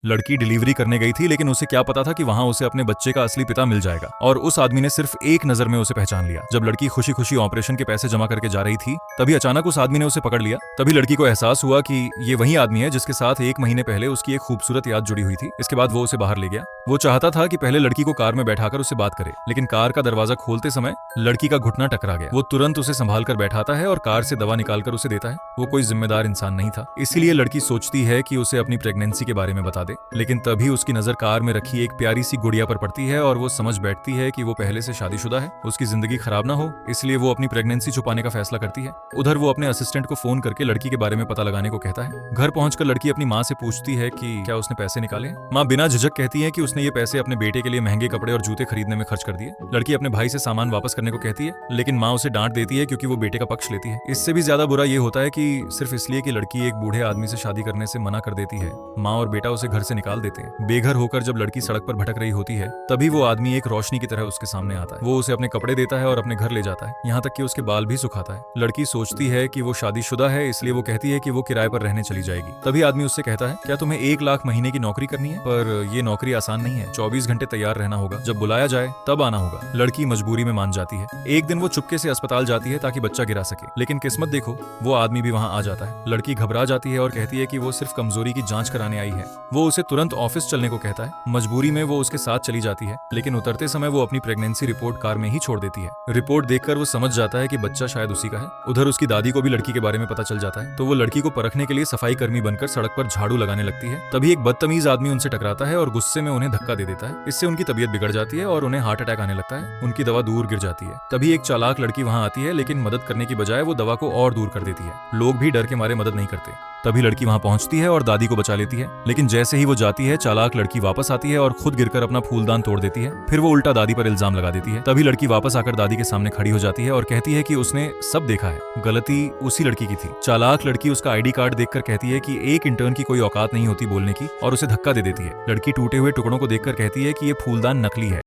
लड़की डिलीवरी करने गई थी, लेकिन उसे क्या पता था कि वहां उसे अपने बच्चे का असली पिता मिल जाएगा। और उस आदमी ने सिर्फ एक नजर में उसे पहचान लिया। जब लड़की खुशी खुशी ऑपरेशन के पैसे जमा करके जा रही थी, तभी अचानक उस आदमी ने उसे पकड़ लिया। तभी लड़की को एहसास हुआ कि ये वही आदमी है जिसके साथ 1 महीने पहले उसकी एक खूबसूरत याद जुड़ी हुई थी। इसके बाद वो उसे बाहर ले गया। वो चाहता था कि पहले लड़की को कार में बैठाकर उससे बात करे, लेकिन कार का दरवाजा खोलते समय लड़की का घुटना टकरा गया। वो तुरंत उसे संभाल कर बैठाता है और कार से दवा निकालकर उसे देता है। वो कोई जिम्मेदार इंसान नहीं था, इसीलिए लड़की सोचती है कि उसे अपनी प्रेगनेंसी के बारे में बता दे। लेकिन तभी उसकी नजर कार में रखी एक प्यारी सी गुड़िया पर पड़ती है और वो समझ बैठती है कि वो पहले से शादीशुदा है। उसकी जिंदगी खराब ना हो, इसलिए वो अपनी प्रेगनेंसी छुपाने का फैसला करती है। उधर वो अपने असिस्टेंट को फोन करके लड़की के बारे में पता लगाने को कहता है। घर पहुंचकर लड़की अपनी माँ से पूछती है कि क्या उसने पैसे निकाले। माँ बिना झिझक कहती है कि उसने ये पैसे अपने बेटे के लिए महंगे कपड़े और जूते खरीदने में खर्च कर दिए। लड़की अपने भाई से सामान वापस करने को कहती है, लेकिन माँ उसे डांट देती है क्योंकि वो बेटे का पक्ष लेती है। इससे भी ज्यादा बुरा ये होता है कि सिर्फ इसलिए कि लड़की एक बूढ़े आदमी से शादी करने से मना कर देती है, माँ और बेटा उसे घर से निकाल देते हैं। बेघर होकर जब लड़की सड़क पर भटक रही होती है, तभी वो आदमी एक रोशनी की तरह उसके सामने आता है। वो उसे अपने कपड़े देता है और अपने घर ले जाता है, यहाँ तक कि उसके बाल भी सुखाता है। लड़की सोचती है कि वो शादीशुदा है, इसलिए वो कहती है कि वो किराए पर रहने चली जाएगी। तभी आदमी उससे कहता है, क्या तुम्हें 1 लाख महीने की नौकरी करनी है? पर ये नौकरी आसान नहीं है, 24 घंटे तैयार रहना होगा, जब बुलाया जाए तब आना होगा। लड़की मजबूरी में मान जाती है। एक दिन वो चुपके से अस्पताल जाती है ताकि बच्चा गिरा सके, लेकिन किस्मत देखो, वो आदमी भी वहां आ जाता है। लड़की घबरा जाती है और कहती है कि वो सिर्फ कमजोरी की जांच कराने आई है। वो उसे तुरंत ऑफिस चलने को कहता है। मजबूरी में वो उसके साथ चली जाती है, लेकिन उतरते समय वो अपनी प्रेगनेंसी रिपोर्ट कार में ही छोड़ देती है। रिपोर्ट देखकर वो समझ जाता है कि बच्चा शायद उसी का है। उधर उसकी दादी को भी लड़की के बारे में पता चल जाता है, तो वो लड़की को परखने के लिए सफाई कर्मी बनकर सड़क पर झाड़ू लगाने लगती है। तभी एक बदतमीज आदमी उनसे टकराता है और गुस्से में उन्हें धक्का दे देता है। इससे उनकी तबीयत बिगड़ जाती है और उन्हें हार्ट अटैक आने लगता है। उनकी दवा दूर गिर जाती है। तभी एक चालाक लड़की वहां आती है, लेकिन मदद करने की बजाय वो दवा को और दूर कर देती है। लोग भी डर के मारे मदद नहीं करते। तभी लड़की वहां पहुंचती है और दादी को बचा लेती है, लेकिन जैसे ही वो जाती है, चालाक लड़की वापस आती है और खुद गिरकर अपना फूलदान तोड़ देती है। फिर वो उल्टा दादी पर इल्जाम लगा देती है। तभी लड़की वापस आकर दादी के सामने खड़ी हो जाती है और कहती है कि उसने सब देखा है, गलती उसी लड़की की थी। चालाक लड़की उसका आईडी कार्ड देखकर कहती है कि एक इंटर्न की कोई औकात नहीं होती बोलने की, और उसे धक्का दे देती है। लड़की टूटे हुए टुकड़ों को देखकर कहती है कि ये फूलदान नकली है।